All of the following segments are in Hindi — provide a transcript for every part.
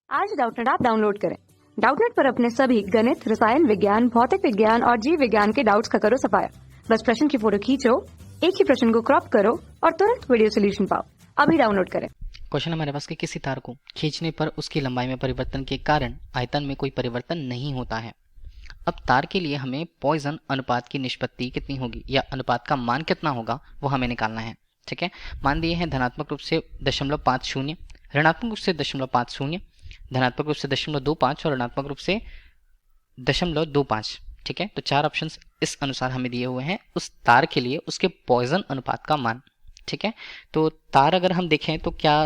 आज डाउटनेट ऐप डाउनलोड करें। डाउटनेट पर अपने सभी गणित, रसायन विज्ञान, भौतिक विज्ञान और जीव विज्ञान के डाउट्स का करो सफाया। बस प्रश्न की फोटो खींचो, एक ही प्रश्न को क्रॉप करो और तुरंत वीडियो सोल्यूशन पाओ। अभी डाउनलोड करें। क्वेश्चन हमारे पास कि किसी तार को खींचने पर उसकी लंबाई में परिवर्तन के कारण आयतन में कोई परिवर्तन नहीं होता है। अब तार के लिए हमें पॉइसन अनुपात की निष्पत्ति कितनी होगी या अनुपात का मान कितना होगा वो हमें निकालना है। ठीक है, मान दिए हैं धनात्मक रूप से 0.50, ऋणात्मक रूप से 0.50, धनात्मक रूप से 0.25 और ऋणात्मक रूप से 0.25। ठीक है, तो चार ऑप्शंस इस अनुसार हमें दिए हुए हैं उस तार के लिए उसके पॉइसन अनुपात का मान। ठीक है, तो तार अगर हम देखें तो क्या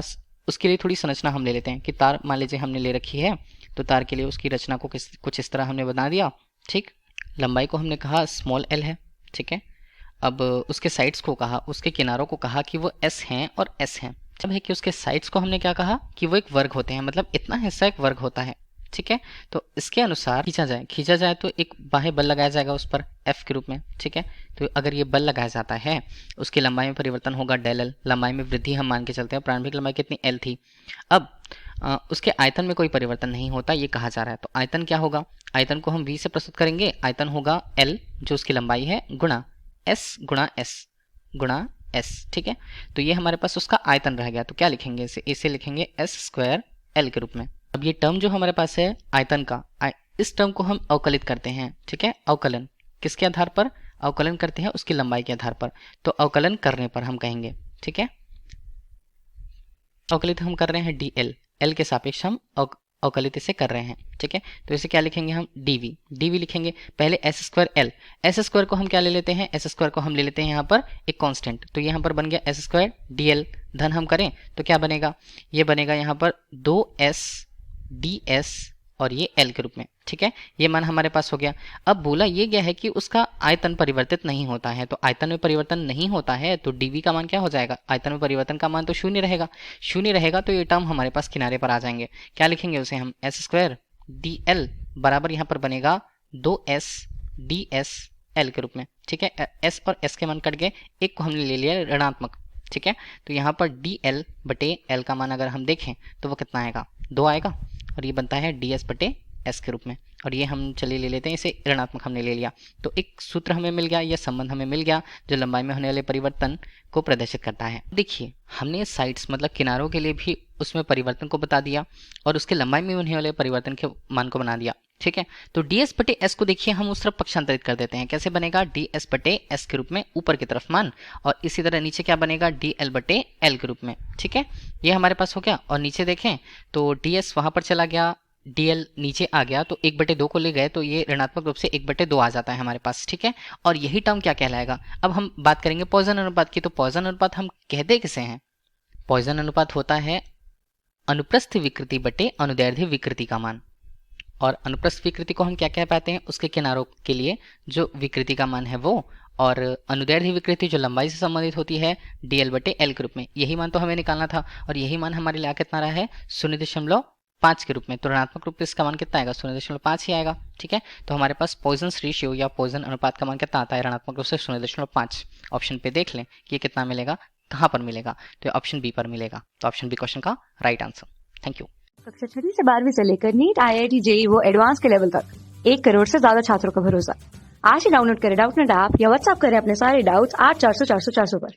उसके लिए थोड़ी संरचना हम ले लेते हैं कि तार मान लीजिए हमने ले रखी है, तो तार के लिए उसकी रचना को कुछ इस तरह हमने बना दिया। ठीक, लंबाई को हमने कहा स्मॉल एल है। ठीक है, अब उसके साइड्स को कहा, उसके किनारों को कहा कि वो एस हैं और एस हैं। जब है कि उसके साइड्स को हमने क्या कहा कि वो एक वर्ग होते हैं, मतलब इतना हिस्सा एक वर्ग होता है। ठीक है, तो इसके अनुसार खींचा जाए तो एक बाह्य बल लगाया जाएगा उस पर एफ के रूप में। ठीक है, तो अगर ये बल लगाया जाता है उसकी लंबाई में परिवर्तन होगा डेल एल, लंबाई में वृद्धि हम मान के चलते हैं। प्रारंभिक लंबाई कितनी एल थी। अब उसके आयतन में कोई परिवर्तन नहीं होता ये कहा जा रहा है, तो आयतन क्या होगा, आयतन को हम v से प्रस्तुत करेंगे। आयतन होगा l जो उसकी लंबाई है गुणा s गुणा s गुणा s। ठीक है, तो ये हमारे पास उसका आयतन रह गया, तो क्या लिखेंगे इसे लिखेंगे s स्क्वायर l के रूप में। अब ये टर्म जो हमारे पास है आयतन का, इस टर्म को हम अवकलित करते हैं। ठीक है, अवकलन किसके आधार पर, अवकलन करते हैं उसकी लंबाई के आधार पर। तो अवकलन करने पर हम कहेंगे, ठीक है, अवकलित हम कर रहे हैं dl, l के सापेक्ष हम अवकलित इसे कर रहे हैं। ठीक है, तो इसे क्या लिखेंगे हम dv लिखेंगे। पहले s square l, s square को हम क्या ले लेते हैं, s स्क्वायर को हम ले लेते हैं यहाँ पर एक कांस्टेंट, तो यहाँ पर बन गया s स्क्वायर dl। धन हम करें तो क्या बनेगा, ये बनेगा यहाँ पर 2s ds और ये l के रूप में। ठीक है, ये मान हमारे पास हो गया। अब बोला ये गया है कि उसका आयतन परिवर्तित नहीं होता है, तो आयतन में परिवर्तन नहीं होता है तो dv का मान क्या हो जाएगा, आयतन में परिवर्तन का मान तो शून्य रहेगा, तो ये टर्म हमारे पास किनारे पर आ जाएंगे। क्या लिखेंगे उसे हम, s स्क्वायर dl बराबर यहाँ पर बनेगा 2s ds l के रूप में। ठीक है, s और s के मान कट गए, एक को हमने ले लिया ऋणात्मक। ठीक है, तो यहाँ पर dl बटे l का मान अगर हम देखें तो वो कितना आएगा, 2 आएगा, और ये बनता है ds बटे s के रूप में। और ये हम चलिए ले लेते हैं, इसे ऋणात्मक हमने ले लिया, तो एक सूत्र हमें मिल गया, यह संबंध हमें मिल गया जो लंबाई में होने वाले परिवर्तन को प्रदर्शित करता है। देखिए हमने साइड्स मतलब किनारों के लिए भी उसमें परिवर्तन को बता दिया और उसके लंबाई में होने वाले परिवर्तन के मान को बना दिया। ठीक है, तो ds बटे s को देखिए हम उस तरफ पक्षांतरित कर देते हैं। कैसे बनेगा, ds बटे s के रूप में ऊपर की तरफ मान, और इसी तरह नीचे क्या बनेगा, dl बटे l के रूप में। ठीक है, ये हमारे पास हो गया, और नीचे देखें तो ds वहां पर चला गया, dl नीचे आ गया, तो 1/2 को ले गए तो ये ऋणात्मक रूप से 1/2 आ जाता है हमारे पास। ठीक है, और यही टर्म क्या कहलाएगा। अब हम बात करेंगे पॉइसन अनुपात की, तो पॉइसन अनुपात हम कहते किसे हैं, पॉइसन अनुपात होता है अनुप्रस्थ विकृति बटे अनुदैर्ध्य विकृति का मान। और अनुप्रस्थ विकृति को हम क्या कह पाते हैं, उसके किनारों के लिए जो विकृति का मान है वो, और अनुदैर्ध्य विकृति जो लंबाई से संबंधित होती है dl बटे l के रूप में। यही मान तो हमें निकालना था, और यही मान हमारे लिए कितना रहा है 0.5 के रूप में। तो ऋणात्मक रूप से इसका मान कितना आएगा, 0.5 ही आएगा। ठीक है, तो हमारे पास पॉइसन रेशियो या पॉइसन अनुपात का मान कितना आता है, ऋणात्मक रूप से 0.5। ऑप्शन पे देख लें कि ये कितना मिलेगा, कहाँ पर मिलेगा, तो ऑप्शन बी पर मिलेगा। तो ऑप्शन बी क्वेश्चन का राइट आंसर। Thank you. कक्षा 6 से 12वीं से लेकर नीट, IIT, JEE वो एडवांस के लेवल तक 1 करोड़ से ज्यादा छात्रों का भरोसा। आज ही डाउनलोड करें डाउटनेट ऐप या व्हाट्सएप करें अपने सारे डाउट्स 8400 400 400 पर।